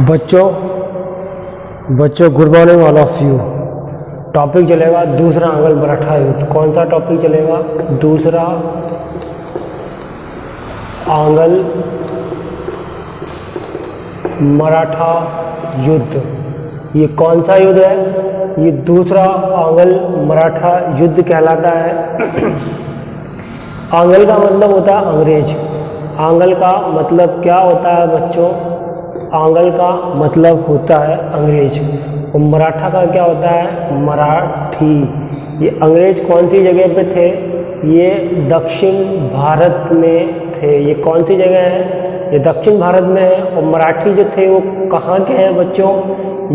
बच्चों good morning all of you. Topic चलेगा दूसरा आंग्ल मराठा युद्ध। कौन सा टॉपिक चलेगा? दूसरा आंग्ल मराठा युद्ध। ये कौन सा युद्ध है? ये दूसरा आंग्ल मराठा युद्ध कहलाता है। आंग्ल का मतलब होता है अंग्रेज। आंग्ल का मतलब क्या होता है बच्चों? आंग्ल का मतलब होता है अंग्रेज और मराठा का क्या होता है? मराठी। ये अंग्रेज कौन सी जगह पे थे? ये दक्षिण भारत में थे। ये कौन सी जगह है? ये दक्षिण भारत में है। और मराठी जो थे वो कहाँ के हैं बच्चों?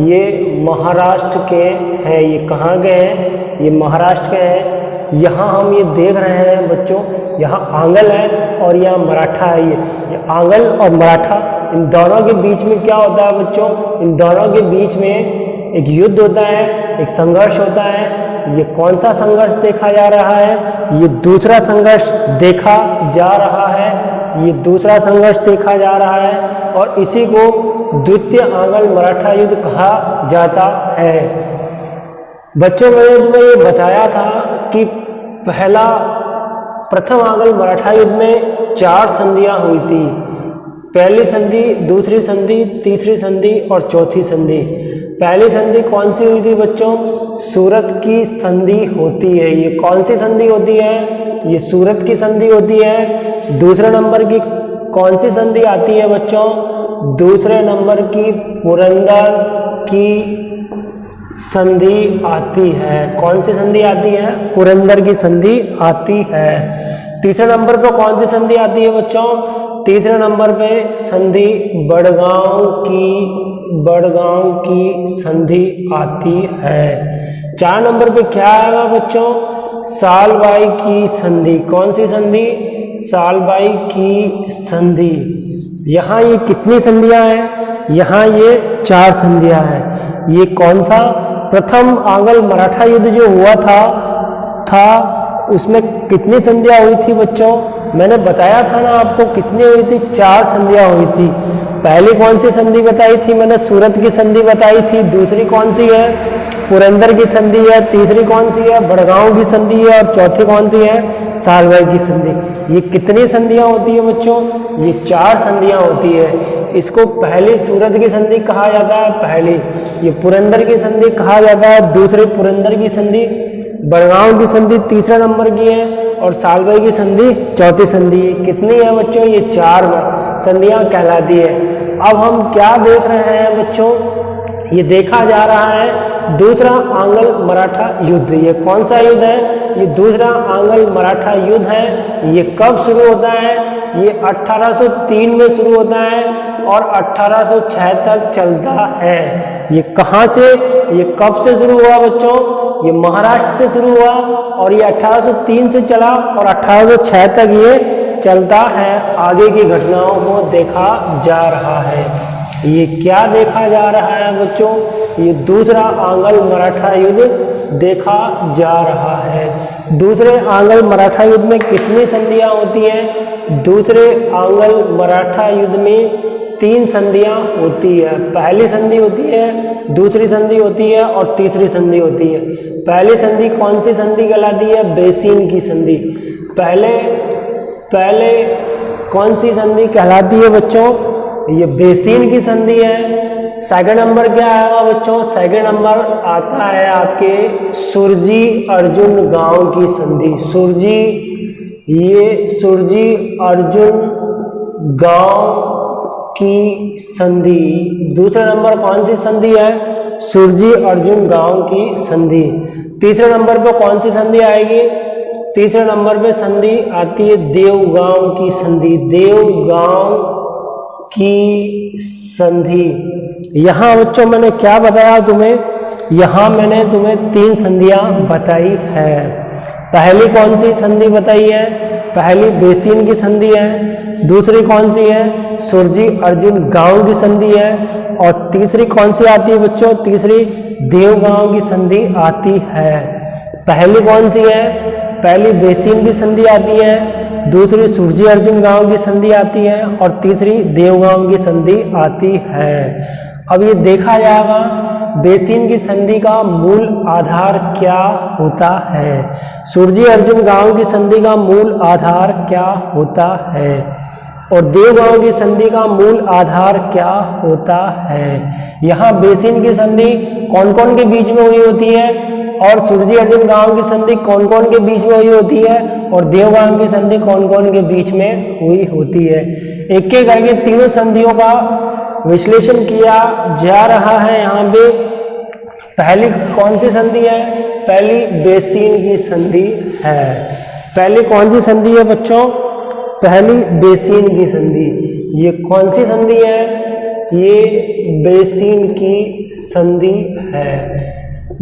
ये महाराष्ट्र के हैं। ये कहाँ के हैं? ये महाराष्ट्र के हैं। यहाँ हम ये देख रहे हैं बच्चों, यहाँ आंग्ल है और यहाँ मराठा है। ये आंग्ल और मराठा, इन दोनों के बीच में क्या होता है बच्चों? इन दोनों के बीच में एक युद्ध होता है, एक संघर्ष होता है। ये कौन सा संघर्ष देखा जा रहा है? ये दूसरा संघर्ष देखा जा रहा है। ये दूसरा संघर्ष देखा जा रहा है और इसी को द्वितीय आंग्ल मराठा युद्ध कहा जाता है। बच्चों मैंने तुम्हें ये बताया था कि प्रथम आंग्ल मराठा युद्ध में 4 संधियां हुई थी। पहली संधि, दूसरी संधि, तीसरी संधि और चौथी संधि। पहली संधि कौन सी हुई थी बच्चों? सूरत की संधि होती है। ये कौन सी संधि होती है? ये सूरत की संधि होती है। दूसरे नंबर की कौन सी संधि आती है बच्चों? दूसरे नंबर की पुरंदर की संधि आती है। कौन सी संधि आती है? पुरंदर की संधि आती है। तीसरे नंबर पर कौन सी संधि आती है बच्चों? तीसरे नंबर पे संधि बड़गांव की संधि आती है। 4 नंबर पे क्या आएगा बच्चों? सालबाई की संधि। कौन सी संधि? सालबाई की संधि। यहाँ ये कितनी संधियां हैं? यहाँ ये 4 संधियां हैं। ये कौन सा प्रथम आंग्ल मराठा युद्ध जो हुआ था उसमें कितनी संधियां हुई थी बच्चों? मैंने बताया था ना आपको, कितनी हुई थी? 4 संधियां हुई थी। पहली कौन सी संधि बताई थी मैंने? सूरत की संधि बताई थी। दूसरी कौन सी है? पुरंदर की संधि है। तीसरी कौन सी है? बड़गांव की संधि है। और चौथी कौन सी है? सालबाई की संधि। ये कितनी संधियां होती है बच्चों? ये 4 संधियां होती है। इसको पहली सूरत की संधि कहा जाता है, पहली। ये पुरंदर की संधि कहा जाता है, दूसरी पुरंदर की संधि। बड़गांव की संधि तीसरे नंबर की है और सालबाई की संधि चौथी संधि। कितनी है बच्चों? ये 4 संधियां कहलाती है। अब हम क्या देख रहे हैं बच्चों? ये देखा जा रहा है दूसरा आंग्ल मराठा युद्ध। ये कौन सा युद्ध है? ये दूसरा आंग्ल मराठा युद्ध है। ये कब शुरू होता है? ये 1803 में शुरू होता है और 1806 तक चलता है। ये कहाँ से, ये कब से शुरू हुआ बच्चों? ये महाराष्ट्र से शुरू हुआ और ये 1803 से चला और 1806 तक ये चलता है। आगे की घटनाओं को देखा जा रहा है। ये क्या देखा जा रहा है बच्चों? ये दूसरा आंग्ल मराठा युद्ध देखा जा रहा है। दूसरे आंग्ल मराठा युद्ध में कितनी संधियां होती हैं? दूसरे आंग्ल मराठा युद्ध में 3 संधियां होती है। पहली संधि होती है, दूसरी संधि होती है और तीसरी संधि होती है। पहली संधि कौन सी संधि कहलाती है? बेसिन की संधि। पहले कौन सी संधि कहलाती है बच्चों? ये बेसिन की संधि है। सेकंड नंबर क्या आएगा बच्चों? सेकंड नंबर आता है आपके सुरजी अर्जुन गांव की संधि। सुरजी अर्जुन गांव की संधि। दूसरे नंबर कौन सी संधि है? सुरजी अर्जुन गांव की संधि। तीसरे नंबर पर कौन सी संधि आएगी? तीसरे नंबर पे संधि आती है देवगांव की संधि। देवगांव की संधि। यहाँ बच्चों मैंने क्या बताया तुम्हें? यहाँ मैंने तुम्हें 3 संधियां बताई है। पहली कौन सी संधि बताई है? पहली बेसिन की संधि है। दूसरी कौन सी है? सुरजी अर्जुन गांव की संधि है। और तीसरी कौन सी आती है बच्चों? तीसरी देवगांव की संधि आती है। पहली कौन सी है? पहली बेसिन की संधि आती है, दूसरी सुरजी अर्जुन गांव की संधि आती है और तीसरी देवगांव की संधि आती है। अब ये देखा जाएगा बेसिन की संधि का मूल आधार क्या होता है। सुरजी अर्जुन गांव की संधि का मूल आधार क्या होता है और देवगांव की संधि का मूल आधार क्या होता है। यहाँ बेसिन की संधि कौन कौन के बीच में हुई होती है और सुरजी अर्जुन गांव की संधि कौन कौन के बीच में हुई होती है और देवगांव की संधि कौन कौन के बीच में हुई होती है। एक एक करके तीनों संधियों का विश्लेषण किया जा रहा है। यहाँ पे पहली कौन सी संधि है? पहली बेसिन की संधि है। पहली कौन सी संधि है बच्चों? पहली बेसिन की संधि। ये कौन सी संधि है? ये बेसिन की संधि है।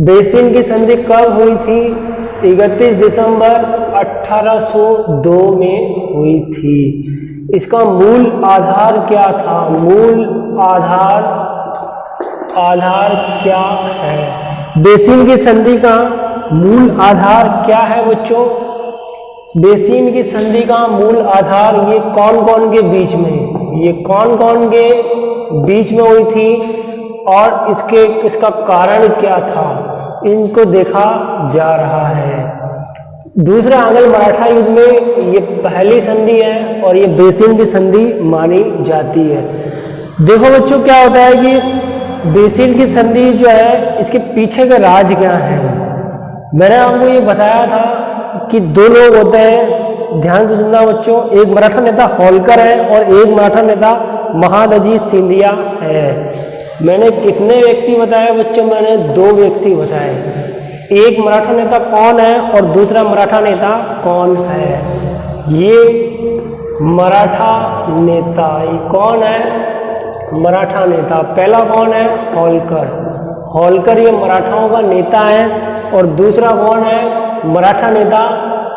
बेसिन की संधि कब हुई थी? 31 दिसंबर 1802 में हुई थी। इसका मूल आधार क्या था? मूल आधार क्या है? बेसिन की संधि का मूल आधार क्या है बच्चों? बेसिन की संधि का मूल आधार ये कौन कौन के बीच में, ये कौन कौन के बीच में हुई थी और इसका कारण क्या था, इनको देखा जा रहा है। दूसरा आंग्ल मराठा युद्ध में ये पहली संधि है और ये बेसिन की संधि मानी जाती है। देखो बच्चों क्या होता है कि बेसिन की संधि जो है इसके पीछे का राज क्या है। मैंने आपको ये बताया था कि दो लोग होते हैं, ध्यान से सुनना बच्चों, एक मराठा नेता होलकर है और एक मराठा नेता महादजी सिंधिया है। मैंने कितने व्यक्ति बताए बच्चों? मैंने 2 व्यक्ति बताए। एक मराठा नेता कौन है और दूसरा मराठा नेता कौन है? ये मराठा नेता, ये कौन है? मराठा नेता। पहला कौन है? होलकर। होलकर ये मराठाओं का नेता है। और दूसरा कौन है? मराठा नेता।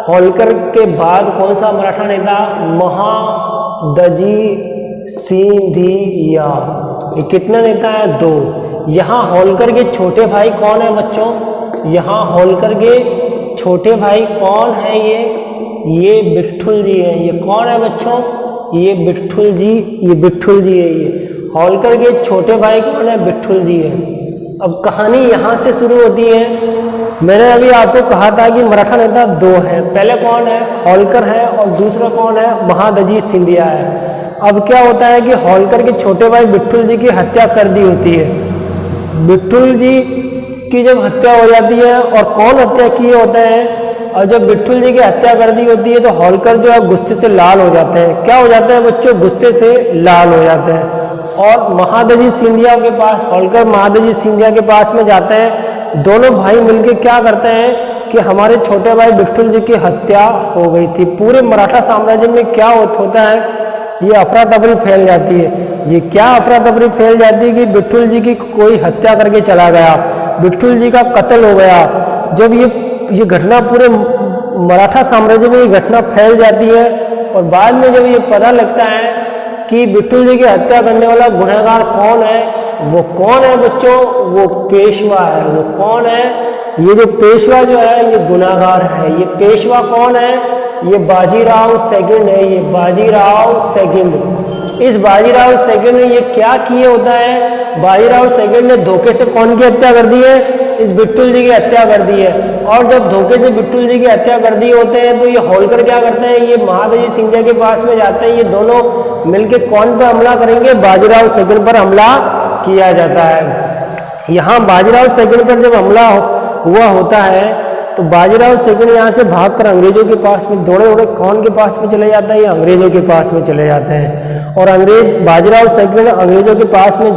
होलकर के बाद कौन सा मराठा नेता? महादजी सिंधिया। ये कितने नेता है? 2। यहाँ होलकर के छोटे भाई कौन है बच्चों? यहाँ होलकर के छोटे भाई कौन है? ये बिट्ठुल जी है। ये कौन है बच्चों? ये बिट्ठुल जी, ये बिट्ठुल जी है। ये होलकर के छोटे भाई कौन है? बिट्ठुल जी है। अब कहानी यहाँ से शुरू होती है। मैंने अभी आपको कहा था कि मराठा नेता 2 हैं। पहले कौन है? होलकर है और दूसरा कौन है? महादजी सिंधिया है। अब क्या होता है कि होलकर के छोटे भाई बिट्ठुल जी की हत्या कर दी होती है। बिट्ठुल जी की जब हत्या हो जाती है, और कौन हत्या किए होते हैं, और जब बिट्ठुल जी की हत्या कर दी होती है तो होलकर जो है गुस्से से लाल हो जाते हैं। क्या हो जाता है बच्चों? गुस्से से लाल हो जाते हैं। और महादजी सिंधिया के पास, होलकर महादजी सिंधिया के पास में जाते हैं। दोनों भाई मिलकर क्या करते हैं कि हमारे छोटे भाई बिट्ठुल जी की हत्या हो गई थी। पूरे मराठा साम्राज्य में क्या होता है, ये अफरा तफरी फैल जाती है। ये क्या अफरा तफरी फैल जाती है कि बिट्ठुल जी की कोई हत्या करके चला गया, बिट्ठुल जी का कत्ल हो गया। जब ये घटना पूरे मराठा साम्राज्य में ये घटना फैल जाती है और बाद में जब ये पता लगता है कि बिट्ठुल जी की हत्या करने वाला गुनहगार कौन है, वो कौन है बच्चों? वो पेशवा है। वो कौन है? ये जो पेशवा जो है ये गुनहगार है। ये पेशवा कौन है? ये बाजीराव सेकंड है। ये बाजीराव सेकंड। इस बाजीराव सेकंड ने ये क्या किए होता है? बाजीराव सेकंड ने धोखे से कौन की हत्या कर दी है? इस बिट्ठुल जी की हत्या कर दी है। और जब धोखे से बिट्ठुल जी की हत्या कर दी होते हैं तो ये होलकर क्या करते हैं? ये महादजी सिंधिया के पास में जाते हैं। ये दोनों मिलकर कौन पर हमला करेंगे? बाजीराव सेकंड पर हमला किया जाता है। यहाँ बाजीराव सेकंड पर जब हमला हुआ होता है तो बाजीराव सेकंड यहाँ से भागकर अंग्रेजों के पास में दौड़े कौन के पास में चले जाता है? ये अंग्रेजों के पास में चले जाते हैं। और बाजीराव सेकंड अंग्रेजों के पास में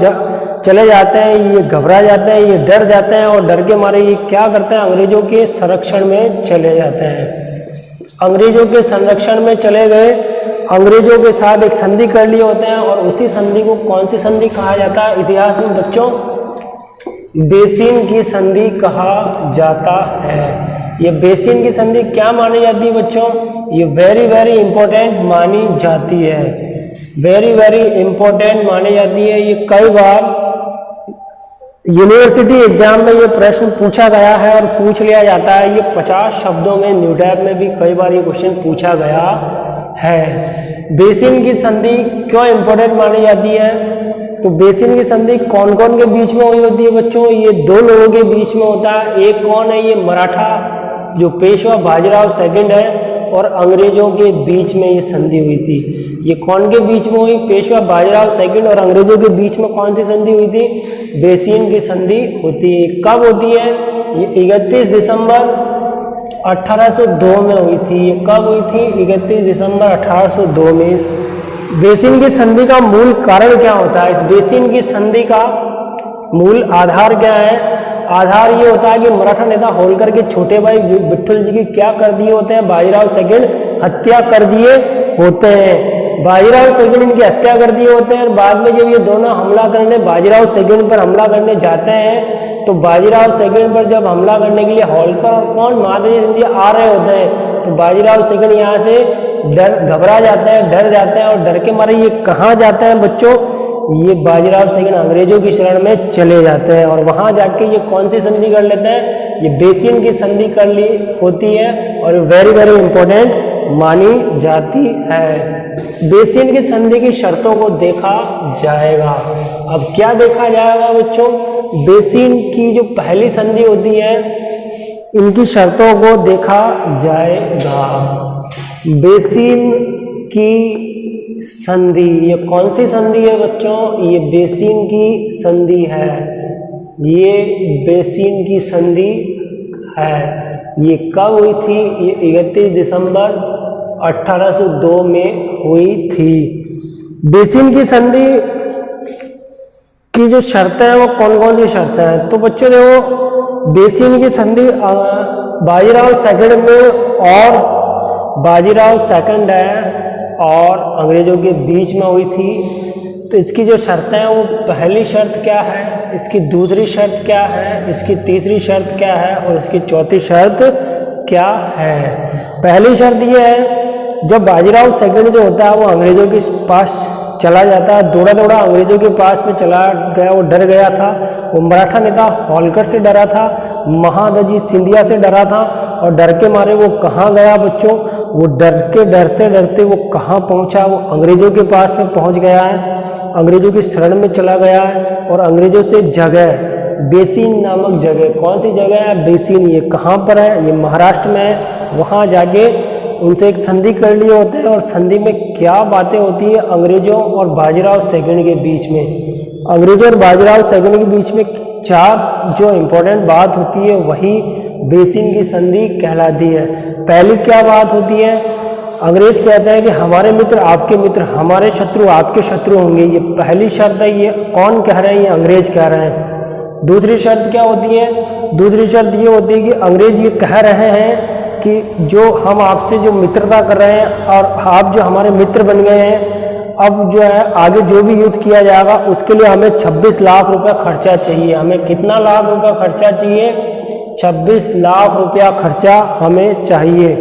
चले जाते हैं। ये घबरा जाते हैं, ये डर जाते हैं और डर के मारे ये क्या करते हैं? अंग्रेजों के संरक्षण में चले जाते हैं। अंग्रेजों के संरक्षण में चले गए, अंग्रेजों के साथ एक संधि कर लिए होते हैं। और उसी संधि को कौन सी संधि कहा जाता है इतिहास में बच्चों? बेसिन की संधि कहा जाता है। ये बेसिन की संधि क्या मानी जाती है बच्चों? ये वेरी इंपॉर्टेंट मानी जाती है। वेरी इंपॉर्टेंट मानी जाती है। ये कई बार यूनिवर्सिटी एग्जाम में ये प्रश्न पूछा गया है और पूछ लिया जाता है। ये 50 शब्दों में न्यूटैब में भी कई बार ये क्वेश्चन पूछा गया है। बेसिन की संधि क्यों इंपॉर्टेंट मानी जाती है? तो बेसिन की संधि कौन कौन के बीच में हुई होती है बच्चों? ये दो लोगों के बीच में होता है। एक कौन है? ये मराठा जो पेशवा बाजीराव सेकंड है, और अंग्रेजों के बीच में ये संधि हुई थी। ये कौन के बीच में हुई? पेशवा बाजीराव सेकंड और अंग्रेजों के बीच में कौन सी संधि हुई थी? बेसिन की संधि होती है। कब होती है? ये 31 दिसंबर 1802 में हुई थी। ये कब हुई थी? 31 दिसंबर 1802 में। इस बेसिन की संधि का मूल कारण क्या होता है? इस बेसिन की संधि का मूल आधार क्या है? आधार ये होता है कि मराठा नेता होलकर के छोटे भाई विट्ठल जी की क्या कर दिए होते हैं? बाजीराव सेकंड हत्या कर दिए होते हैं। बाजीराव सेकंड इनकी हत्या कर दिए होते हैं। और बाद में जब ये दोनों हमला करने बाजीराव सेकंड पर हमला करने जाते हैं, तो बाजीराव सेकंड पर जब हमला करने के लिए होलकर और कौन महादाजी सिंधिया आ रहे होते हैं, तो बाजीराव सेकंड यहाँ से घबरा जाते हैं, डर जाते हैं, और डर के मारे ये कहाँ जाते हैं बच्चों? ये बाजीराव सेकंड अंग्रेजों की शरण में चले जाते हैं, और वहां जाके ये कौन सी संधि कर लेते हैं? ये बेसिन की संधि कर ली होती है, और वेरी वेरी इंपॉर्टेंट मानी जाती है। बेसिन की संधि की शर्तों को देखा जाएगा। अब क्या देखा जाएगा बच्चों? बेसिन की जो पहली संधि होती है, इनकी शर्तों को देखा जाएगा। बेसिन की संधि, ये कौन सी संधि है बच्चों? ये बेसिन की संधि है। ये बेसिन की संधि है। ये कब हुई थी? ये 31 दिसंबर 1802 में हुई थी। बेसिन की संधि की जो शर्तें हैं वो कौन कौन सी शर्तें हैं? तो बच्चों देखो, बेसिन की संधि बाजीराव सेकंड में और बाजीराव सेकंड है और अंग्रेजों के बीच में हुई थी। तो इसकी जो शर्तें हैं वो पहली शर्त क्या है, इसकी दूसरी शर्त क्या है, इसकी तीसरी शर्त क्या है, और इसकी चौथी शर्त क्या है? पहली शर्त ये है, जब बाजीराव सेकंड जो होता है वो अंग्रेजों के पास चला जाता है, दौड़ा दौड़ा अंग्रेजों के पास में चला गया, वो डर गया था। वो मराठा नेता होलकर से डरा था, महादाजी सिंधिया से डरा था, और डर के मारे वो कहाँ गया बच्चों? वो डरते डरते वो कहाँ पहुँचा? वो अंग्रेजों के पास में पहुँच गया है, अंग्रेजों की शरण में चला गया है, और अंग्रेजों से जगह बेसिन नामक जगह, कौन सी जगह है? बेसिन। ये कहाँ पर है? ये महाराष्ट्र में है। वहाँ जाके उनसे एक संधि कर लिए होते हैं, और संधि में क्या बातें होती है अंग्रेजों और बाजीराव सेकंड के बीच में? अंग्रेजों और बाजीराव सेकंड के बीच में चार जो इम्पोर्टेंट बात होती है वही बेसिन की संधि कहलाती है। पहली क्या बात होती है? अंग्रेज कहते हैं कि हमारे मित्र आपके मित्र, हमारे शत्रु आपके शत्रु होंगे। ये पहली शर्त है। ये कौन कह रहे हैं? ये अंग्रेज कह रहे हैं। दूसरी शर्त क्या होती है? दूसरी शर्त ये होती है कि अंग्रेज ये कह रहे हैं कि जो हम आपसे जो मित्रता कर रहे हैं और आप जो हमारे मित्र बन गए हैं, अब जो है आगे जो भी युद्ध किया जाएगा उसके लिए हमें 26 लाख रुपया खर्चा चाहिए। हमें कितना लाख रुपया खर्चा चाहिए? 26 लाख रुपया खर्चा हमें चाहिए।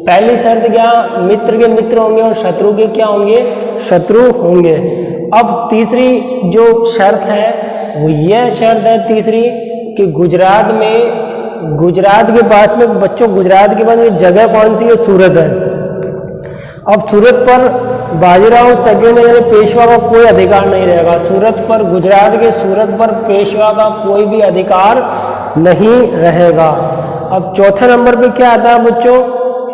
पहली शर्त क्या? मित्र के मित्र होंगे और शत्रु के क्या होंगे? शत्रु होंगे। अब तीसरी जो शर्त है वो यह शर्त है तीसरी कि गुजरात के पास में बच्चों, गुजरात के पास में जगह कौन सी है? सूरत है। अब सूरत पर बाजीराव सेकंड यानी पेशवा का कोई अधिकार नहीं रहेगा। सूरत पर, गुजरात के सूरत पर पेशवा का कोई भी अधिकार नहीं रहेगा। अब चौथे नंबर पे क्या आता है बच्चों?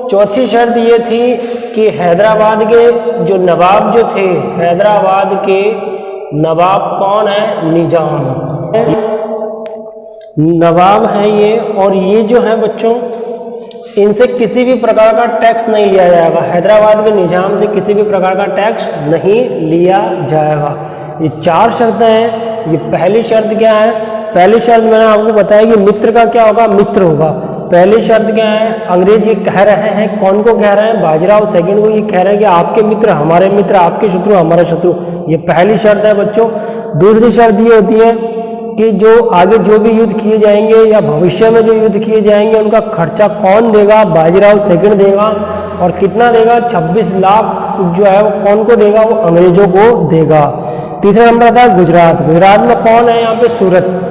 चौथी शर्त ये थी कि हैदराबाद के जो नवाब जो थे, हैदराबाद के नवाब कौन है? निजाम नवाब है ये, और ये जो है बच्चों इनसे किसी भी प्रकार का टैक्स नहीं लिया जाएगा। हैदराबाद के निजाम से किसी भी प्रकार का टैक्स नहीं लिया जाएगा। ये चार शर्तें हैं। ये पहली शर्त क्या है? पहली शर्त मैंने आपको बताया कि मित्र का क्या होगा? मित्र होगा। पहली शर्त क्या है? अंग्रेज ये कह रहे हैं, कौन को कह रहे हैं? बाजीराव सेकंड को ये कह रहे हैं कि आपके मित्र हमारे मित्र, आपके शत्रु हमारे शत्रु। ये पहली शर्त है बच्चों। दूसरी शर्त ये होती है कि जो आगे जो भी युद्ध किए जाएंगे या भविष्य में जो युद्ध किए जाएंगे उनका खर्चा कौन देगा? बाजीराव सेकंड देगा। और कितना देगा? 26 लाख जो है वो कौन को देगा? वो अंग्रेजों को देगा। तीसरा नंबर था गुजरात। गुजरात में कौन है? यहाँ पे सूरत।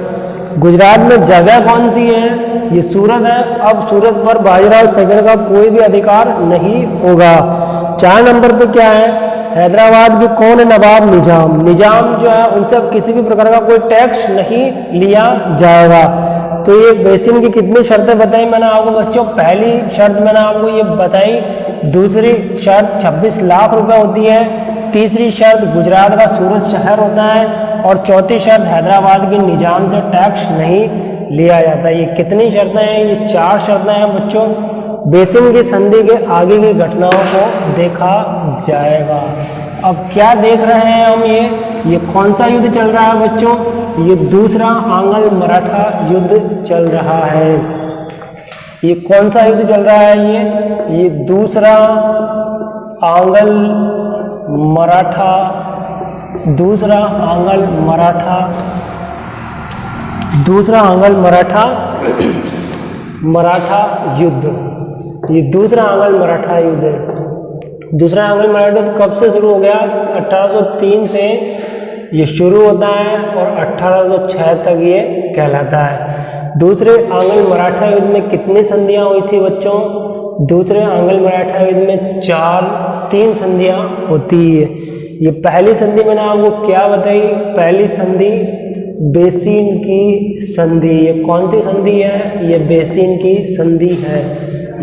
गुजरात में जगह कौन सी है? ये सूरत है। अब सूरत पर बाजीराव सेकंड का कोई भी अधिकार नहीं होगा। 4 नंबर पे क्या है? हैदराबाद के कौन है नवाब? निजाम। निजाम जो है उनसे अब किसी भी प्रकार का कोई टैक्स नहीं लिया जाएगा। तो ये बेसिन की कितनी शर्तें बताई मैंने आपको बच्चों? पहली शर्त मैंने आपको ये बताई, दूसरी शर्त 26 लाख रुपए होती है, तीसरी शर्त गुजरात का सूरत शहर होता है, और चौथी शर्त हैदराबाद के निजाम से टैक्स नहीं लिया जाता। ये कितनी शर्तें हैं? ये 4 शर्तें हैं बच्चों। बेसिन की संधि के आगे की घटनाओं को देखा जाएगा। अब क्या देख रहे हैं हम? ये कौन सा युद्ध चल रहा है बच्चों? ये दूसरा आंग्ल मराठा युद्ध चल रहा है। ये कौन सा युद्ध चल रहा है? ये दूसरा आंग्ल मराठा, दूसरा आंग्ल मराठा, दूसरा आंग्ल मराठा मराठा युद्ध। ये दूसरा आंग्ल मराठा युद्ध है। दूसरा आंग्ल मराठा युद्ध कब से शुरू हो गया? 1803 से ये शुरू होता है और 1806 तक ये कहलाता है। दूसरे आंग्ल मराठा युद्ध में कितनी संधियां हुई थी बच्चों? दूसरे आंग्ल मराठा युद्ध में 3 संधियां होती है। ये पहली संधि मैंने आपको क्या बताई? पहली संधि बेसिन की संधि। ये कौन सी संधि है? ये बेसिन की संधि है।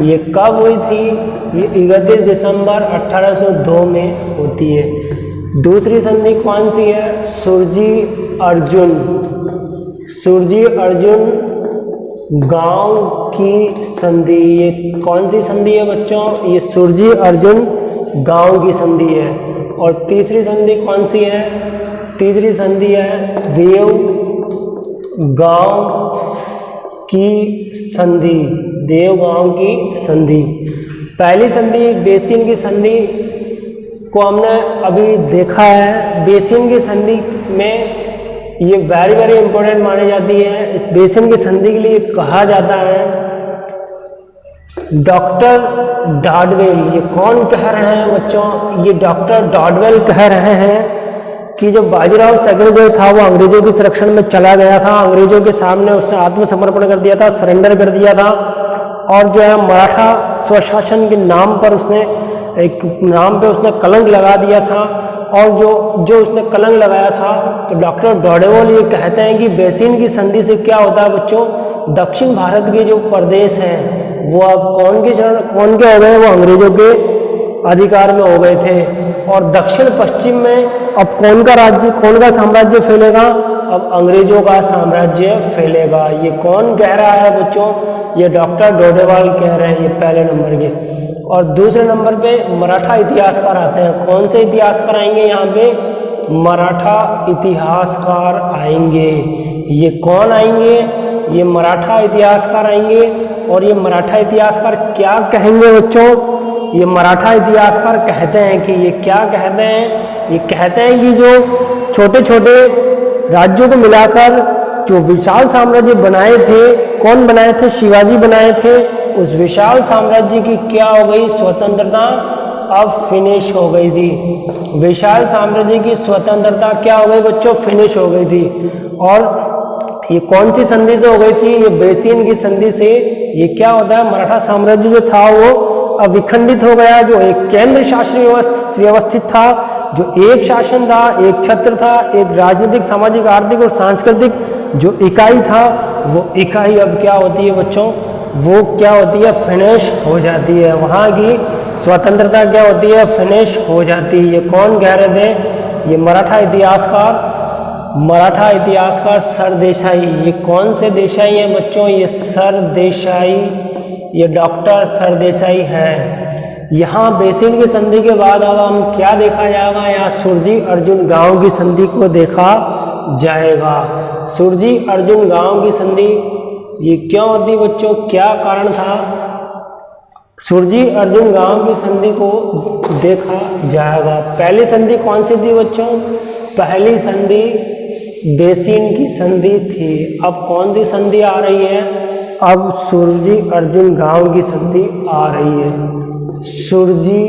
ये कब हुई थी? ये 31 दिसंबर 1802 में होती है। दूसरी संधि कौन सी है? सुरजी अर्जुन, सुरजी अर्जुन गांव की संधि। ये कौन सी संधि है बच्चों? ये सुरजी अर्जुन गांव की संधि है। और तीसरी संधि कौन सी है? तीसरी संधि है देव गांव की संधि, देवगांव की संधि। पहली संधि बेसिन की संधि को हमने अभी देखा है। बेसिन की संधि में ये वेरी इंपॉर्टेंट मानी जाती है। बेसिन की संधि के लिए कहा जाता है डॉक्टर डॉडवेल। ये कौन कह रहे हैं बच्चों? ये डॉक्टर डॉडवेल कह रहे हैं कि जब बाजीराव सेकंड जो था वो अंग्रेजों के संरक्षण में चला गया था, अंग्रेजों के सामने उसने आत्मसमर्पण कर दिया था, सरेंडर कर दिया था, और जो है मराठा स्वशासन के नाम पर उसने एक नाम पे उसने कलंक लगा दिया था। और जो उसने कलंक लगाया था, तो डॉक्टर डॉडवेल ये कहते हैं कि बेसिन की संधि से क्या होता है बच्चों? दक्षिण भारत के जो प्रदेश हैं वो अब कौन के हो गए? वो अंग्रेजों के अधिकार में हो गए थे। और दक्षिण पश्चिम में अब कौन का राज्य, कौन का साम्राज्य फैलेगा? अब अंग्रेजों का साम्राज्य फैलेगा। ये कौन कह रहा है बच्चों? ये डॉक्टर डॉडवेल कह रहे हैं, ये पहले नंबर के। और दूसरे नंबर पे मराठा इतिहासकार आते हैं। कौन से इतिहासकार आएंगे यहाँ पे? मराठा इतिहासकार आएंगे। ये कौन आएंगे? ये मराठा इतिहासकार आएंगे। और ये मराठा इतिहासकार क्या कहेंगे बच्चों? ये मराठा इतिहासकार कहते हैं कि ये क्या कहते हैं? ये कहते हैं कि जो छोटे छोटे राज्यों को मिलाकर जो विशाल साम्राज्य बनाए थे, कौन बनाए थे? शिवाजी बनाए थे। उस विशाल साम्राज्य की क्या हो गई? स्वतंत्रता अब फिनिश हो गई थी। विशाल साम्राज्य की स्वतंत्रता क्या हो गई बच्चों? फिनिश हो गई थी। और ये कौन सी संधि से हो गई थी? ये बेसिन की संधि से। ये क्या होता है? मराठा साम्राज्य जो था वो अब विखंडित हो गया। जो एक केंद्र शासन व्यवस्थित था, जो एक शासन था, एक छत्र था, एक राजनीतिक, सामाजिक, आर्थिक और सांस्कृतिक जो इकाई था, वो इकाई अब क्या होती है बच्चों? वो क्या होती है? फिनिश हो जाती है। वहाँ की स्वतंत्रता क्या होती है? फिनिश हो जाती है। ये कौन कह रहे थे? ये मराठा इतिहासकार, मराठा इतिहासकार सर देसाई। ये कौन से देसाई हैं बच्चों? ये सर देसाई, ये डॉक्टर सर देसाई हैं। यहाँ बेसिन की संधि के बाद अब हम क्या देखा जाएगा? यहाँ सुरजी अर्जुन गांव की संधि को देखा जाएगा। सुरजी अर्जुन गांव की संधि ये क्यों होती बच्चों? क्या कारण था? सुरजी अर्जुन गांव की संधि को देखा जाएगा। पहली संधि कौन सी थी बच्चों? पहली संधि बेसिन की संधि थी। अब कौन सी संधि आ रही है? अब सुरजी अर्जुन गांव की संधि आ रही है। सुरजी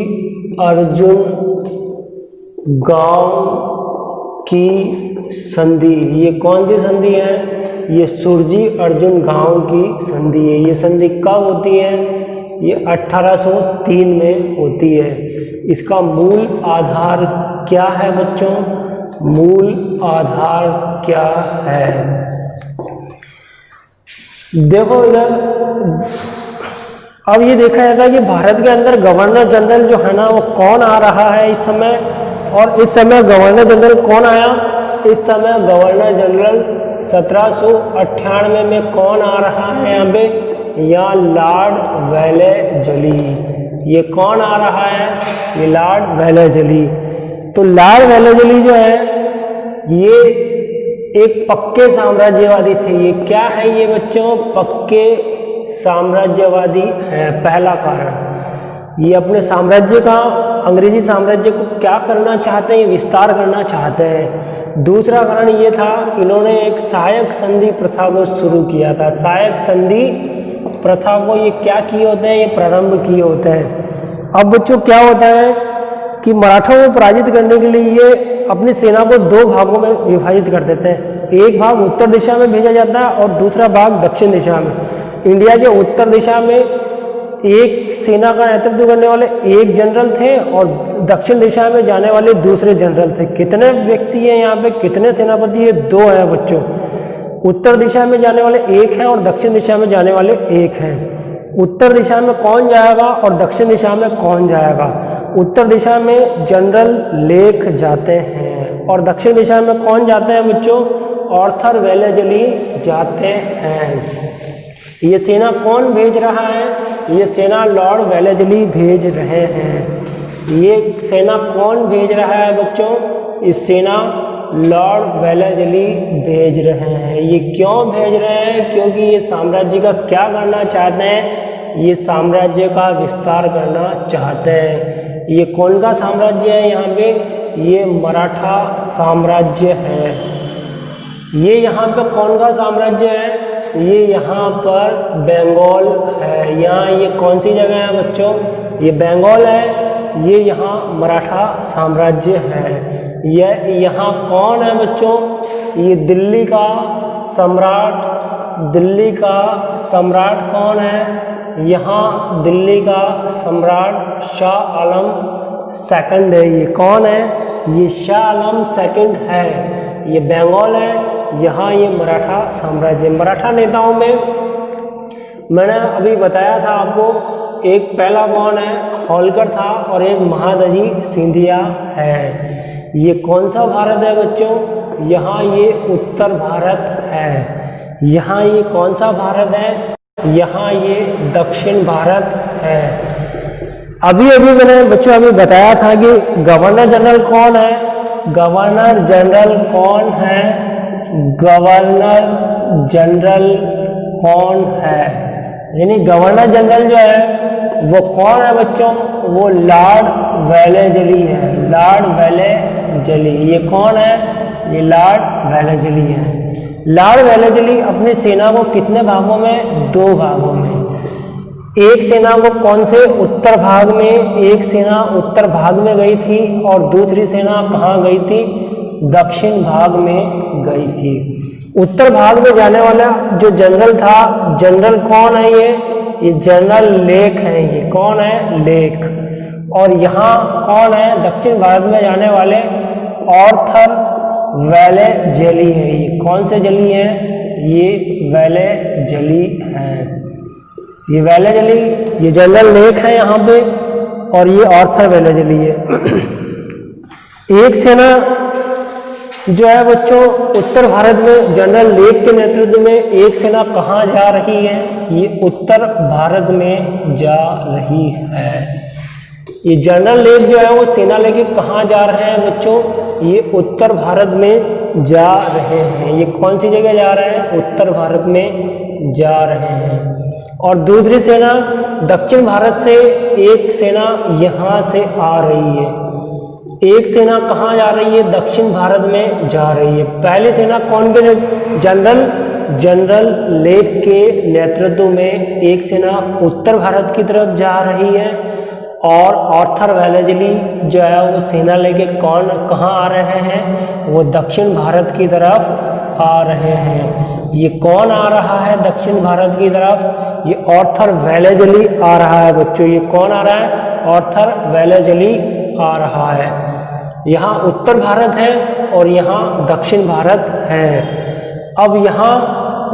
अर्जुन गांव की संधि, ये कौन सी संधि है? ये सुरजी अर्जुन गांव की संधि है। ये संधि कब होती है? ये 1803 में होती है। इसका मूल आधार क्या है बच्चों? मूल आधार क्या है? देखो इधर अब ये देखा जाता कि भारत के अंदर गवर्नर जनरल जो है ना वो कौन आ रहा है इस समय, और इस समय गवर्नर जनरल कौन आया? इस समय गवर्नर जनरल 1798 में कौन आ रहा है यहाँ पे? या लॉर्ड वेलेजली। ये कौन आ रहा है? ये लॉर्ड वेलेजली। तो लॉर्ड वेलेजली जो है ये एक पक्के साम्राज्यवादी थे। ये क्या है ये बच्चों? पक्के साम्राज्यवादी है। पहला कारण ये अपने साम्राज्य का, अंग्रेजी साम्राज्य को क्या करना चाहते हैं? विस्तार करना चाहते हैं। दूसरा कारण ये था इन्होंने एक सहायक संधि प्रथा को शुरू किया था। सहायक संधि प्रथा को ये क्या किए होते हैं? ये प्रारंभ किए होते हैं। अब बच्चों क्या होता है कि मराठों को पराजित करने के लिए ये अपनी सेना को दो भागों में विभाजित कर देते हैं। एक भाग उत्तर दिशा में भेजा जाता है और दूसरा भाग दक्षिण दिशा में। इंडिया के उत्तर दिशा में एक सेना का नेतृत्व करने वाले एक जनरल थे और दक्षिण दिशा में जाने वाले दूसरे जनरल थे। कितने व्यक्ति हैं यहाँ पे? कितने सेनापति है? 2 हैं बच्चों। उत्तर दिशा में जाने वाले एक हैं और दक्षिण दिशा में जाने वाले एक हैं। उत्तर दिशा में कौन जाएगा और दक्षिण दिशा में कौन जाएगा? उत्तर दिशा में जनरल लेक जाते हैं और दक्षिण दिशा में कौन जाते हैं बच्चों? आर्थर वेलेजली जाते हैं। ये सेना कौन भेज रहा है? ये सेना लॉर्ड वेलेजली भेज रहे हैं। ये सेना कौन भेज रहा है बच्चों? इस सेना लॉर्ड वेलेजली भेज रहे हैं। ये क्यों भेज रहे हैं? क्योंकि ये साम्राज्य का क्या करना चाहते हैं? ये साम्राज्य का विस्तार करना चाहते हैं। ये कौन का साम्राज्य है यहाँ पे? ये मराठा साम्राज्य है। ये यहाँ पे कौन का साम्राज्य है? ये यहाँ पर बंगाल है। यहाँ ये कौन सी जगह है बच्चों? ये बंगाल है। ये यहाँ मराठा साम्राज्य है। यह यहाँ कौन है बच्चों? ये दिल्ली का सम्राट। दिल्ली का सम्राट कौन है? यहाँ दिल्ली का सम्राट शाह आलम सेकंड है। ये कौन है? ये शाह आलम सेकंड है। ये बंगाल है। यहाँ ये मराठा साम्राज्य। मराठा नेताओं में मैंने अभी बताया था आपको, एक पहला कौन है? होलकर था और एक महादजी सिंधिया है। ये कौन सा भारत है बच्चों? यहाँ ये उत्तर भारत है। यहाँ ये कौन सा भारत है? यहाँ ये दक्षिण भारत है। अभी अभी मैंने बच्चों अभी बताया था कि गवर्नर जनरल कौन है? गवर्नर जनरल कौन है? गवर्नर जनरल कौन है? यानी गवर्नर जनरल जो है वो कौन है बच्चों? वो लॉर्ड वेलेजली है। Lord Wellesley. ये कौन है? ये लॉर्ड वेलेजली है। लॉर्ड वेलेजली अपनी सेना को कितने भागों में? 2 भागों में। एक सेना को कौन से? उत्तर भाग में। एक सेना उत्तर भाग में गई थी और दूसरी सेना कहाँ गई थी? दक्षिण भाग में गई थी। उत्तर भाग में जाने वाला जो जनरल था, जनरल कौन है? ये जनरल लेक है। ये कौन है? लेक। और यहाँ कौन है? दक्षिण भारत में जाने वाले आर्थर वेलेजली है। ये कौन से जली है? ये वेलेजली है। ये वेलेजली, ये जनरल लेक है यहाँ पे और ये आर्थर वेलेजली है। एक सेना जो है बच्चों उत्तर भारत में जनरल लेक के नेतृत्व में एक सेना कहाँ जा रही है? ये उत्तर भारत में जा रही है। ये जनरल लेक जो है वो सेना लेके कहाँ जा रहे हैं बच्चों? ये उत्तर भारत में जा रहे हैं। ये कौन सी जगह जा रहे हैं? उत्तर भारत में जा रहे हैं। और दूसरी सेना दक्षिण भारत से एक सेना यहाँ से आ रही है। एक सेना कहाँ जा रही है? दक्षिण भारत में जा रही है। पहली सेना कौन के? जनरल लेक के नेतृत्व में एक सेना उत्तर भारत की तरफ जा रही है और आर्थर वेलेजली जो है वो सेना लेके कहाँ आ रहे हैं? वो दक्षिण भारत की तरफ आ रहे हैं। ये कौन आ रहा है दक्षिण भारत की तरफ? ये आर्थर वेलेजली आ रहा है बच्चों। ये कौन आ रहा है? आर्थर वेलेजली आ रहा है। यहाँ उत्तर भारत है और यहाँ दक्षिण भारत है। अब यहाँ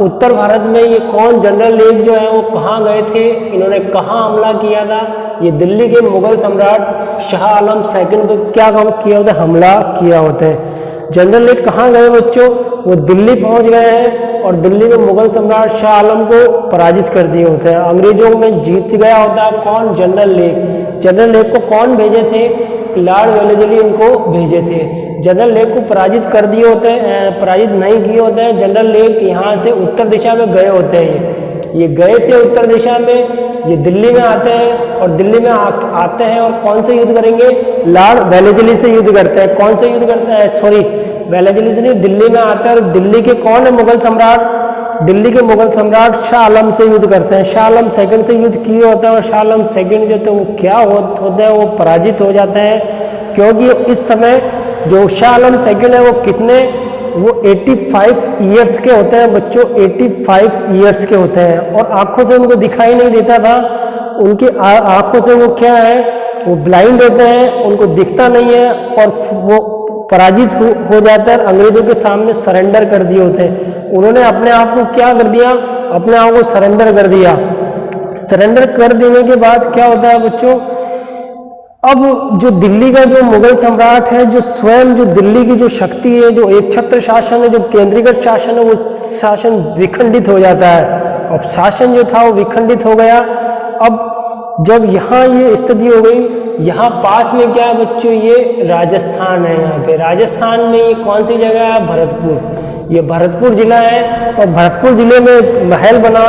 उत्तर भारत में ये कौन जनरल लेक जो है वो कहाँ गए थे, इन्होंने कहाँ हमला किया था? ये दिल्ली के मुगल सम्राट शाह आलम सेकंड पे क्या किया होता है? हमला किया होता है। जनरल लेक कहाँ गए बच्चों? वो दिल्ली पहुंच गए हैं और दिल्ली में मुगल सम्राट शाह आलम को पराजित कर दिए होते हैं। अंग्रेजों में जीत गया होता है कौन? General lake. जनरल लेक को कौन भेजे थे? लॉर्ड वेलेजली इनको भेजे थे। जनरल लेक को पराजित कर दिए होते हैं, पराजित नहीं किए होते हैं। जनरल लेक यहाँ से उत्तर दिशा में गए होते हैं। ये गए थे उत्तर दिशा में, ये दिल्ली में आते हैं और दिल्ली में आते हैं और कौन से युद्ध करेंगे? लॉर्ड वेलेजली से युद्ध करते हैं। कौन से युद्ध करते हैं? सॉरी, वेलेजली से नहीं, दिल्ली में आते हैं और दिल्ली के कौन है मुगल सम्राट? दिल्ली के मुगल सम्राट शाह आलम से युद्ध करते हैं। शाह आलम सेकंड से युद्ध किए होते हैं और शाह आलम सेकंड जो थे वो क्या होते हैं? वो पराजित हो जाते हैं, क्योंकि इस समय जो शाह आलम सेकंड है वो कितने? वो 85 ईयर्स के होते हैं बच्चों, 85 ईयर्स के होते हैं और आंखों से उनको दिखाई नहीं देता था। उनकी आंखों से वो क्या है? वो ब्लाइंड होते हैं, उनको दिखता नहीं है और वो पराजित हो जाता है। अंग्रेजों के सामने सरेंडर कर दिए होते हैं। उन्होंने अपने आप को क्या कर दिया? अपने आप को सरेंडर कर दिया। सरेंडर कर देने के बाद क्या होता है बच्चों? अब जो दिल्ली का जो मुगल सम्राट है, जो स्वयं जो दिल्ली की जो शक्ति है, जो एक छत्र शासन है, जो केंद्रीकृत शासन है, वो शासन विखंडित हो जाता है। अब शासन जो था वो विखंडित हो गया। अब जब यहाँ ये स्थिति हो गई, यहाँ पास में क्या है बच्चों? ये राजस्थान है। यहाँ पे राजस्थान में ये कौन सी जगह है? भरतपुर। ये भरतपुर जिला है और भरतपुर जिले में महल बना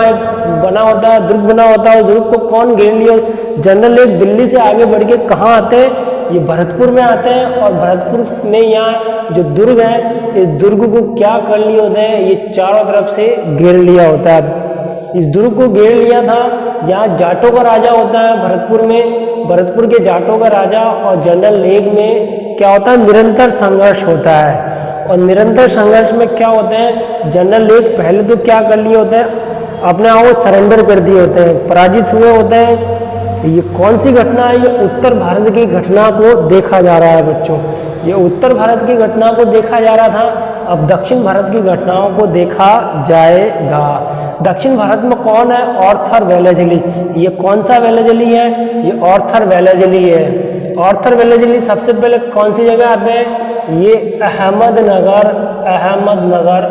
होता है, दुर्ग बना होता है। दुर्ग को कौन घेर लिया? जनरल लेक दिल्ली से आगे बढ़ के कहाँ आते हैं? ये भरतपुर में आते हैं और भरतपुर में यहाँ जो दुर्ग है, इस दुर्ग को क्या कर लिए होते हैं? ये चारों तरफ से घेर लिया होता है। इस दुर्ग को घेर लिया था। यहाँ जाटों का राजा होता है भरतपुर में, भरतपुर के जाटों का राजा और जनरल लेक में क्या होता है? निरंतर संघर्ष होता है। और निरंतर संघर्ष में क्या होते हैं? जनरल लेक पहले तो क्या कर लिए होते हैं? अपने आप को सरेंडर कर दिए होते हैं, पराजित हुए होते हैं। ये कौन सी घटना है? ये उत्तर भारत की घटना को देखा जा रहा है बच्चों। ये उत्तर भारत की घटना को देखा जा रहा था। अब दक्षिण भारत की घटनाओं को देखा जाएगा। दक्षिण भारत में कौन है? Arthur Wellesley. ये कौन सा वेलेजली है? ये आर्थर वेलेजली है। आर्थर वेलेजली सबसे पहले कौन सी जगह आते हैं? ये अहमदनगर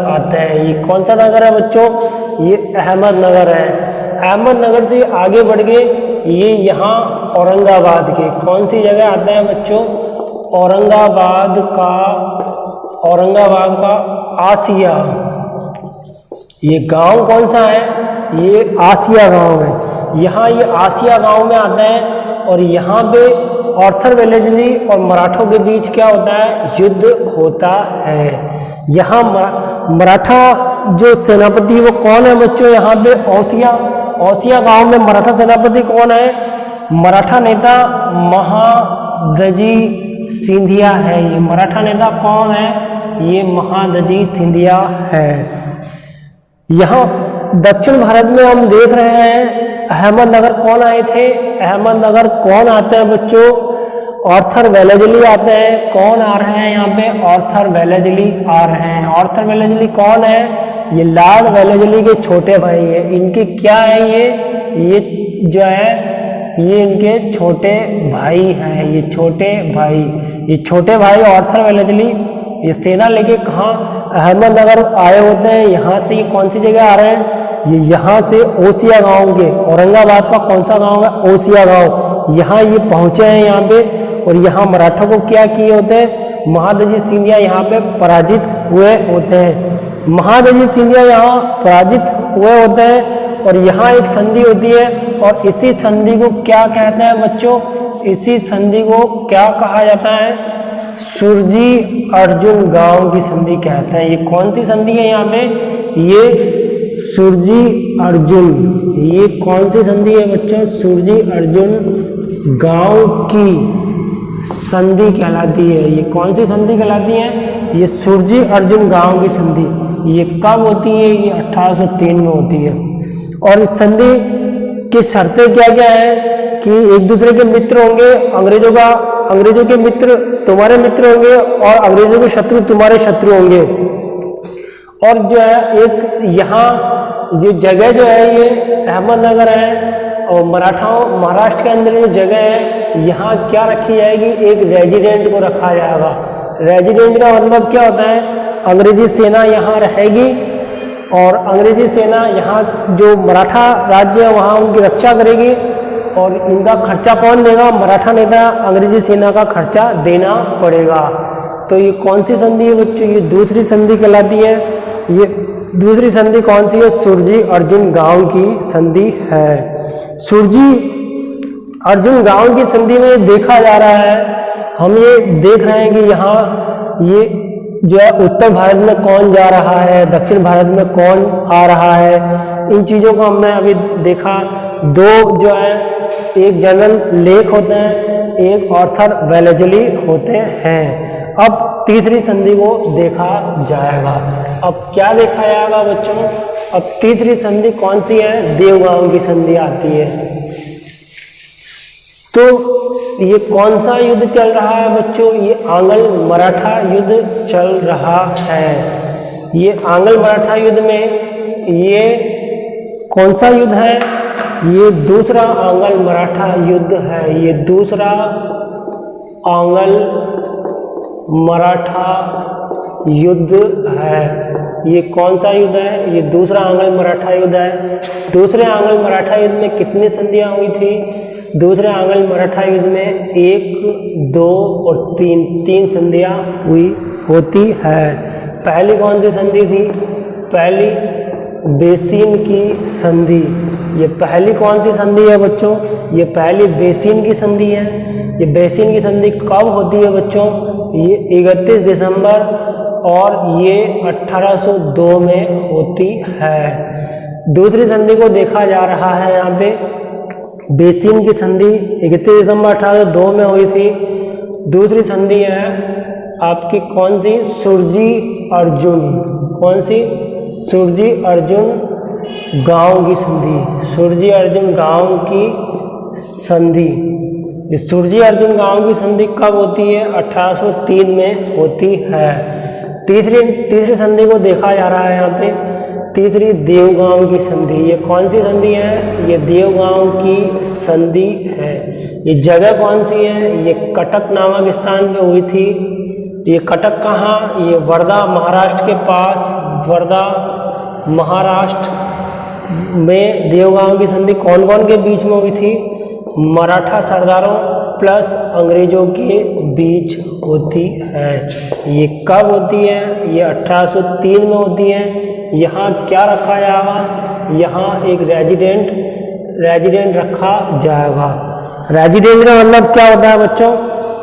आते हैं। ये कौन सा नगर है बच्चों? ये अहमदनगर है। अहमदनगर से आगे बढ़ के ये यहाँ औरंगाबाद के कौन सी जगह आते हैं बच्चों? औरंगाबाद का आसिया। ये गांव कौन सा है? ये आसिया गांव है। यहाँ ये आसिया गांव में आता है और यहाँ पे आर्थर वेलेजली और मराठों के बीच क्या होता है? युद्ध होता है। यहाँ मराठा जो सेनापति वो कौन है बच्चों? यहाँ पे औसिया गांव में मराठा सेनापति कौन है? मराठा नेता महादजी सिंधिया है। ये मराठा नेता कौन है? ये महादजी सिंधिया है। यहाँ दक्षिण भारत में हम देख रहे हैं अहमदनगर कौन आए थे? अहमदनगर कौन आते हैं बच्चों? आर्थर वेलेजली आते हैं। कौन आ रहे हैं यहाँ पे? आर्थर वेलेजली आ रहे हैं। आर्थर वेलेजली कौन है? ये लॉर्ड वेलेजली के छोटे भाई है। इनके क्या है? ये जो है ये इनके छोटे भाई हैं। ये छोटे भाई आर्थर वेलेजली ये सेना लेके कहाँ? अहमदनगर आए होते हैं। यहाँ से ये कौन सी जगह आ रहे हैं? ये यहाँ से ओसिया गांव के, औरंगाबाद का कौन सा गांव है? ओसिया गांव। यहाँ ये पहुँचे हैं यहाँ पे और यहाँ मराठों को क्या किए होते हैं? महादजी सिंधिया यहाँ पे पराजित हुए होते हैं। महादजी सिंधिया यहाँ पराजित हुए होते हैं और यहाँ एक संधि होती है और इसी संधि को क्या कहते हैं बच्चों? इसी संधि को क्या कहा जाता है? सुरजी अर्जुन गांव की संधि कहते हैं। ये कौन सी संधि है यहाँ पे? ये सुरजी अर्जुन। ये कौन सी संधि है बच्चों? सुरजी अर्जुन गांव की संधि कहलाती है। ये कौन सी संधि कहलाती है? ये सुरजी अर्जुन गांव की संधि। ये कब होती है? ये 1803 में होती है। और इस संधि की शर्तें क्या क्या है कि एक दूसरे के मित्र होंगे, अंग्रेजों के मित्र तुम्हारे मित्र होंगे और अंग्रेजों के शत्रु तुम्हारे शत्रु होंगे। और जो है एक यहाँ जो जगह जो है ये अहमदनगर है और महाराष्ट्र के अंदर जो जगह है यहाँ क्या रखी जाएगी? एक रेजिडेंट को रखा जाएगा। रेजिडेंट का मतलब क्या होता है? अंग्रेजी सेना यहाँ रहेगी और अंग्रेजी सेना यहाँ जो मराठा राज्य है वहाँ उनकी रक्षा करेगी। और इनका खर्चा कौन देगा? मराठा नेता अंग्रेजी सेना का खर्चा देना पड़ेगा। तो ये कौन सी संधि है बच्चों? ये दूसरी संधि कहलाती है। ये दूसरी संधि कौन सी है? सुरजी अर्जुन गांव की संधि है। सुरजी अर्जुन गांव की संधि में देखा जा रहा है, हम ये देख रहे हैं कि यहाँ ये जो है उत्तर भारत में कौन जा रहा है, दक्षिण भारत में कौन आ रहा है, इन चीज़ों को हमने अभी देखा। दो जो है एक जनरल लेक होते हैं, एक ऑर्थर वेलेजली होते हैं। अब तीसरी संधि को देखा जाएगा। अब क्या देखा जाएगा बच्चों? अब तीसरी संधि कौन सी है? देवगांव की संधि आती है। तो ये कौन सा युद्ध चल रहा है बच्चों? ये आंग्ल मराठा युद्ध चल रहा है। ये आंग्ल मराठा युद्ध में ये कौन सा युद्ध है? ये दूसरा आंग्ल मराठा युद्ध है। ये दूसरा आंग्ल मराठा युद्ध है। ये कौन सा युद्ध है? ये दूसरा आंग्ल मराठा युद्ध है। दूसरे आंग्ल मराठा युद्ध में कितनी संधियां हुई थी? दूसरे आंग्ल मराठा युद्ध में 1, 2 और 3 संधियां होती है। पहली कौन सी संधि थी? पहली बेसिन की संधि। ये पहली कौन सी संधि है बच्चों? ये पहली बेसिन की संधि है। ये बेसिन की संधि कब होती है बच्चों? ये 31 दिसंबर और ये 1802 में होती है। दूसरी संधि को देखा जा रहा है यहाँ पे। बेसिन की संधि 31 दिसंबर 1802 में हुई थी। दूसरी संधि है आपकी कौन सी? सुरजी अर्जुन। कौन सी? सुरजी अर्जुन गांव की संधि। सुरजी अर्जुन गांव की संधि। सुरजी अर्जुन गांव की संधि कब होती है? 1803 में होती है। तीसरी संधि को देखा जा रहा है यहाँ पे। तीसरी देवगांव की संधि। ये कौन सी संधि है? ये देवगांव की संधि है। ये जगह कौन सी है? ये कटक नामक स्थान पे हुई थी। ये कटक कहाँ? ये वर्धा महाराष्ट्र के पास, वर्धा महाराष्ट्र में देवगांव की संधि कौन कौन के बीच में हुई थी? मराठा सरदारों प्लस अंग्रेजों के बीच होती है। ये कब होती है? ये 1803 में होती है। यहाँ क्या रखा जाएगा? यहाँ एक रेजिडेंट रखा जाएगा। रेजिडेंट का मतलब क्या होता है बच्चों?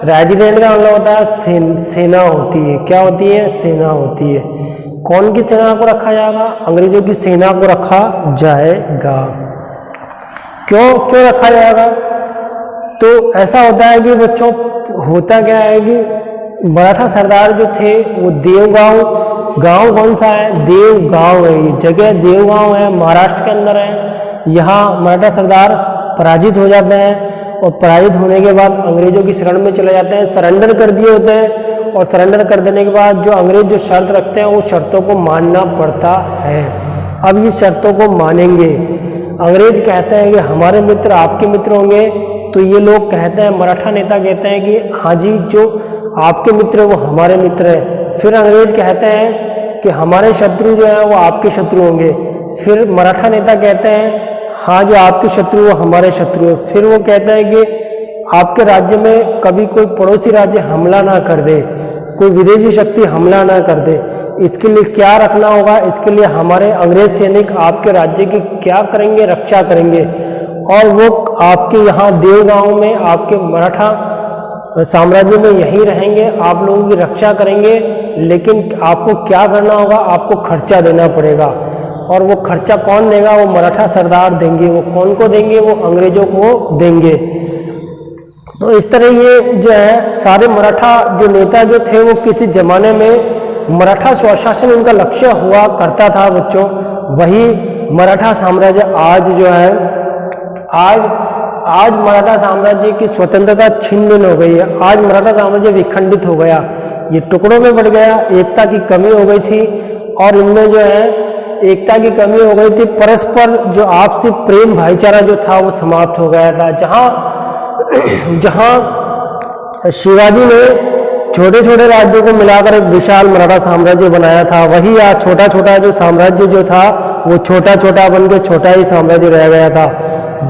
रेजिडेंट का मतलब होता है सेना होती है। क्या होती है? सेना होती है। कौन की सेना को रखा जाएगा? अंग्रेजों की सेना को रखा जाएगा। क्यों रखा जाएगा? तो ऐसा होता है कि बच्चों होता क्या है कि मराठा सरदार जो थे वो गांव कौन सा है? देवगांव है। ये जगह देवगांव है, महाराष्ट्र के अंदर है। यहाँ मराठा सरदार पराजित हो जाते हैं और पराजित होने के बाद अंग्रेजों की शरण में चले जाते हैं, सरेंडर कर दिए होते हैं। और सरेंडर कर देने के बाद जो अंग्रेज जो शर्त रखते हैं वो शर्तों को मानना पड़ता है। अब ये शर्तों को मानेंगे। अंग्रेज कहते हैं कि हमारे मित्र आपके मित्र होंगे, तो ये लोग कहते हैं, मराठा नेता कहते हैं कि हाँ जी, जो आपके मित्र है वो हमारे मित्र हैं। फिर अंग्रेज कहते हैं कि हमारे शत्रु जो है वो आपके शत्रु होंगे। फिर मराठा नेता कहते हैं हाँ, जो आपके शत्रु वो हमारे शत्रु है। फिर वो कहते हैं कि आपके राज्य में कभी कोई पड़ोसी राज्य हमला ना कर दे, कोई विदेशी शक्ति हमला ना कर दे। इसके लिए क्या रखना होगा? इसके लिए हमारे अंग्रेज सैनिक आपके राज्य की क्या करेंगे? रक्षा करेंगे। और वो आपके यहाँ देवगांव में, आपके मराठा साम्राज्य में यहीं रहेंगे, आप लोगों की रक्षा करेंगे। लेकिन आपको क्या करना होगा? आपको खर्चा देना पड़ेगा। और वो खर्चा कौन देगा? वो मराठा सरदार देंगे। वो कौन को देंगे? वो अंग्रेजों को देंगे। तो इस तरह ये जो है सारे मराठा जो नेता जो थे वो किसी जमाने में मराठा स्वशासन इनका लक्ष्य हुआ करता था बच्चों, वही मराठा साम्राज्य आज जो है, आज मराठा साम्राज्य की स्वतंत्रता छिन्न हो गई है। आज मराठा साम्राज्य विखंडित हो गया, ये टुकड़ों में बढ़ गया, एकता की कमी हो गई थी और इनमें जो है एकता की कमी हो गई थी, परस्पर जो आपसी प्रेम भाईचारा जो था वो समाप्त हो गया था। जहां शिवाजी ने छोटे छोटे राज्यों को मिलाकर एक विशाल मराठा साम्राज्य बनाया था, वही आज छोटा छोटा जो साम्राज्य जो था वो छोटा छोटा बन के छोटा ही साम्राज्य रह गया था।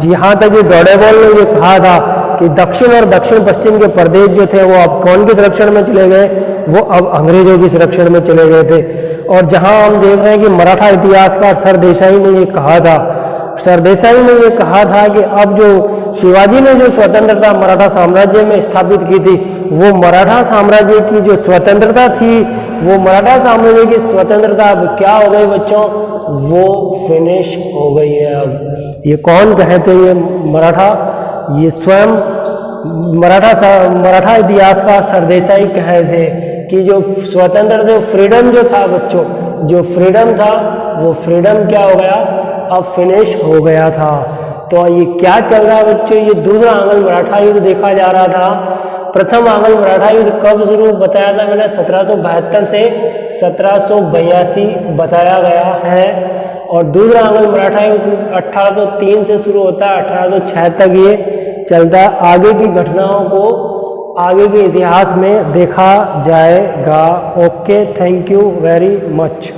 जहाँ तक ये डोडेबॉल ने ये कहा था कि दक्षिण और दक्षिण पश्चिम के प्रदेश जो थे वो अब कौन के संरक्षण में चले गए, वो अब अंग्रेजों के संरक्षण में चले गए थे। और जहाँ हम देख रहे हैं कि मराठा इतिहासकार सरदेसाई ने ये कहा था, सरदेसाई ने ये कहा था कि अब जो शिवाजी ने जो स्वतंत्रता मराठा साम्राज्य में स्थापित की थी, वो मराठा साम्राज्य की जो स्वतंत्रता थी, वो मराठा साम्राज्य की स्वतंत्रता अब क्या हो गई बच्चों, वो फिनिश हो गई है। अब ये कौन कहते ये मराठा, ये स्वयं मराठा इतिहासकार सरदेसाई कहे थे कि जो स्वतंत्र जो फ्रीडम जो था बच्चों, जो फ्रीडम था वो फ्रीडम क्या हो गया, अब फिनिश हो गया था। तो ये क्या चल रहा है बच्चों, ये दूसरा आंग्ल मराठा युद्ध देखा जा रहा था। प्रथम आंग्ल मराठा युद्ध कब शुरू बताया था मैंने, 1772 से 1782 बताया गया है। और दूसरा आंग्ल मराठा युद्ध 1803 से शुरू होता है, 1806 तक ये चलता है। आगे की घटनाओं को आगे के इतिहास में देखा जाएगा। Okay, thank you very much.